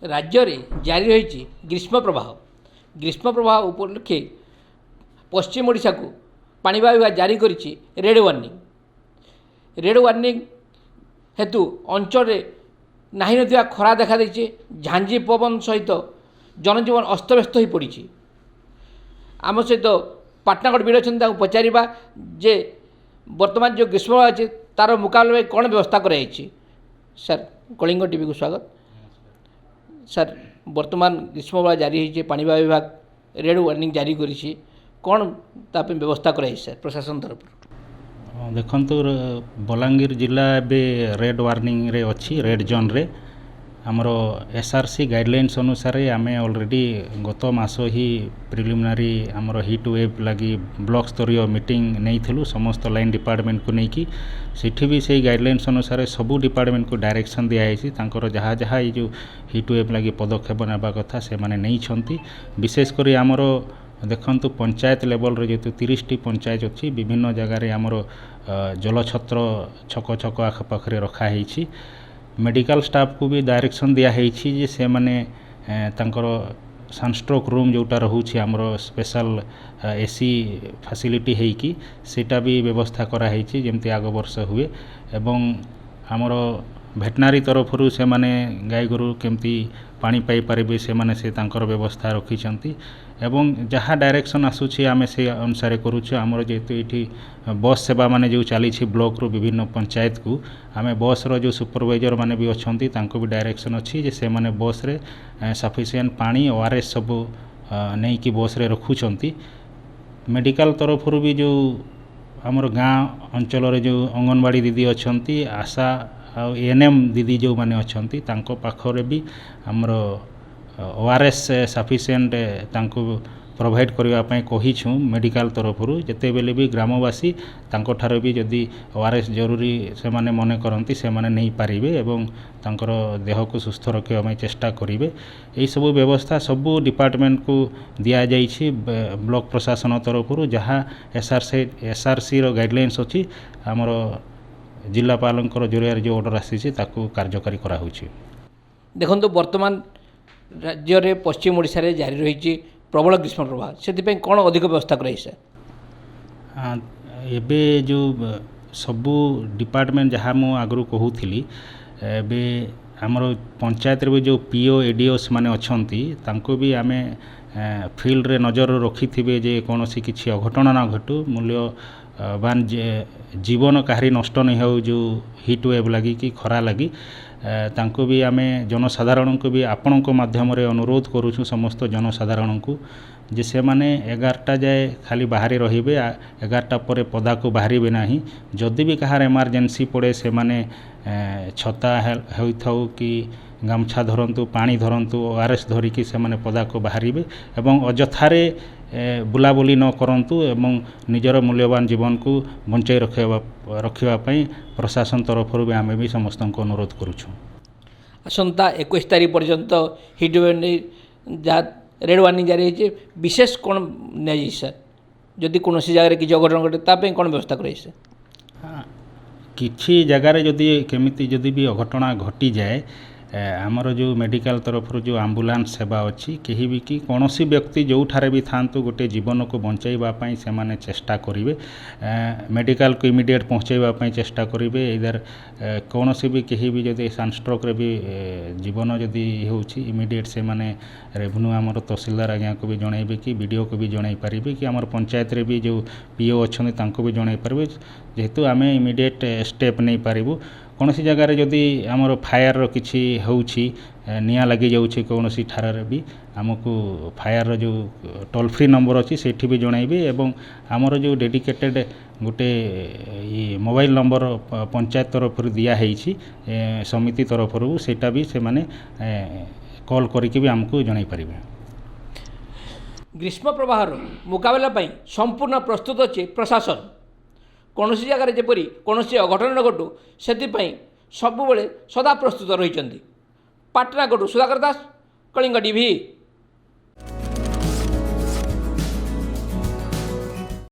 राज्य में जारी रही ग्रीष्म प्रवाह उपलक्षे पश्चिम ओडिशा को पाणीपाग विभाग जारी करिछि रेड वार्निंग हेतु अंचल नहीं नथिबा खरा देखा देछि। झांझी पवन सहित जनजीवन अस्तव्यस्त हो पड़ी। आम सहित पाटनागढ़ बीड़ अच्छा पचारा जे वर्तमान जो ग्रीष्म प्रवाह अच्छे तार मुकाबला में कौन व्यवस्था कराई। सर कलिंग टीवी को स्वागत। सर वर्तमान ग्रीष्म प्रवाह जारी होती पाणीपाग विभाग रेड वार्निंग जारी करिछि कौन ताप व्यवस्था कराई सर प्रशासन तरफ? देखंतु बलांगीर जिला बे रेड वार्निंग रे अच्छी रेड जोन रे हमरो एसआरसी गाइडलाइंस अनुसार आमे ऑलरेडी गत मास ही प्रिलिमिनारी हमरो हीट वेव लगी ब्लॉक स्तरीय मीटिंग नहीं थिलु समस्त लाइन डिपार्टमेंट को नहीं की सेठी भी से गाइडलाइंस अनुसार सबू डिपार्टमेंट को डायरेक्शन दिया है तांकर जहाँ जहाँ ये जो हीट वेव लगी पदक्षेप नेबा कथा से माने नहीं छंती। विशेषकर हमरो देखंतु पंचायत लेवल रे जेतु 30 टी पंचायत अच्छी विभिन्न जगार आमर जलछत्र छक छक आखपाखे रखा है। मेडिकल स्टाफ को भी डायरेक्शन दिया है जे से माने तांकर सनस्ट्रोक रूम जोटा रोचे आमर स्पेशल एसी फैसिलिटी है कि सेटा भी व्यवस्था करा है जमती आग वर्ष हुए एवं आमर भेटनारी तरफ से माने गाय गोरु केमती पानी पाई पारे से माने से तांकर व्यवस्था रखी एवं जहाँ डायरेक्शन आसूची आमे से अनुसार करूछु। आमर जेतु ये बस सेवा माने जो चली ब्लॉक रू विभिन्न पंचायत को आमे बस रो जो सुपरवाइजर माने भी अच्छी तांको भी डायरेक्शन अच्छी जे से माने बस रे सफिशिएंट पानी ओआरएस सब नहीं कि बस रे रखुचंती। मेडिकल तरफ भी जो आमर गाँ अंचल रे जो अंगनवाड़ी दीदी अच्छी आशा आ एएनएम दीदी जो माने अच्छी तांको पाखरे भी आमर ओआरएस सफिशिएंट तांको प्रोवाइड करने कहीछु मेडिकल तरफ जिते बेले भी ग्रामवासी तांको ठारे भी जदि ओआरएस जरूरी से माने मने करंती से माने नहीं पारिबे एवं तांकर देह को सुस्थ रखिया में चेष्टा करिवे। एई सब व्यवस्था सबू डिपार्टमेंट को दिया जाइछि ब्लॉक प्रशासन तरफ जहाँ एसआरसी रो गाइडलाइंस अछि हमर जिलापालंकर जरिया जो ऑर्डर आसी ताकू कार्यकारी करा होछि। देखो वर्तमान राज्य में पश्चिम ओडिशा रे जारी रही प्रबल ग्रीष्म प्रवाह से कौन अधिक व्यवस्था कराई सर? एबे जो सबू डिपार्टमेंट जहाँ मु आगु कहूली एबे हमर पंचायत रे जो पीओ एडीओस माने अच्छी तांको भी आमे फील्ड रे नजर रखी थे जे कौन सी किसी अघटन ना घटू मूल्यवान जीवन कहारी नष्ट नहीं हो जो हीट वेव लगी कि खरा लगी तांको भी आमे जनसाधारण को भी आपण माध्यम रे अनुरोध करूछु समस्त जनसाधारण को जे से माने 11टा जाए खाली बाहर रही 11टा पर पदा को बाहरी नहीं। जदि भी कहार इमरजेंसी पड़े से माने छता होइथाउ कि गामछा धरंतु पानी धरंतु ओआरएस धरिकी से माने पदा को बाहरिबे एवं अजथारे बुलाबुली न करंतु एवं निजर मूल्यवान जीवन को बंचाई रखिबा पई प्रशासन तरफ भी आमे भी समस्त को अनुरोध करूछु। आसंता 21 तारीख पर्यंत हिट वेव जहाँ रेड वार्निंग जारी है विशेष कौन नहीं सर जदि कौन जगह किसी अघटन घटे ताप कौन व्यवस्था कराई सर? हाँ किसी जगार जदि केमिति जदि भी अघटना घटी जाए आमर जो मेडिकल तरफ जो आम्बुलांस सेवा अच्छी कहीं भी कि कौन सी व्यक्ति जो ठारे भी था गोटे जीवन को बचाइवाई से माने चेष्टा करेंगे मेडिकल को इमिडिएट पहुँचाइवाई चेष्टा करेंगे। इधर कौन सी भी कहीं भी जदि सनस्ट्रोक रे भी जीवन जदि होची इमिडिएट से माने रेवेन्यू आमर तहसीलदार आज्ञा को भी जनइबे कि वीडियो को भी जनई पारिबे कि आमर पंचायत रे भी जो पीओ अच्छे तांको भी जनई पारिबे जेहेतु आमे इमिडिएट स्टेप नहीं पारिबु। कौन सी जगार जदि आमर फायर किसी होउछि निया लगी जाउछि कौन सी ठार भी आमको फायर जो टोल फ्री नंबर अच्छी सेठी भी जनइबे एवं आमर जो डेडिकेटेड गोटे ये मोबाइल नंबर पंचायत तरफ दिया है समिति तरफ सेटा भी से माने कॉल करके भी आमको जनई पारिबे। ग्रीष्म प्रवाह मुकाबला पई संपूर्ण प्रस्तुत अच्छे प्रशासन कौन सी जगह जपरी कौन सी अघटन न घटू से सबुबले सदा प्रस्तुत रही। पाटनागढ़ सुधाकर दास, कलिंग टीवी।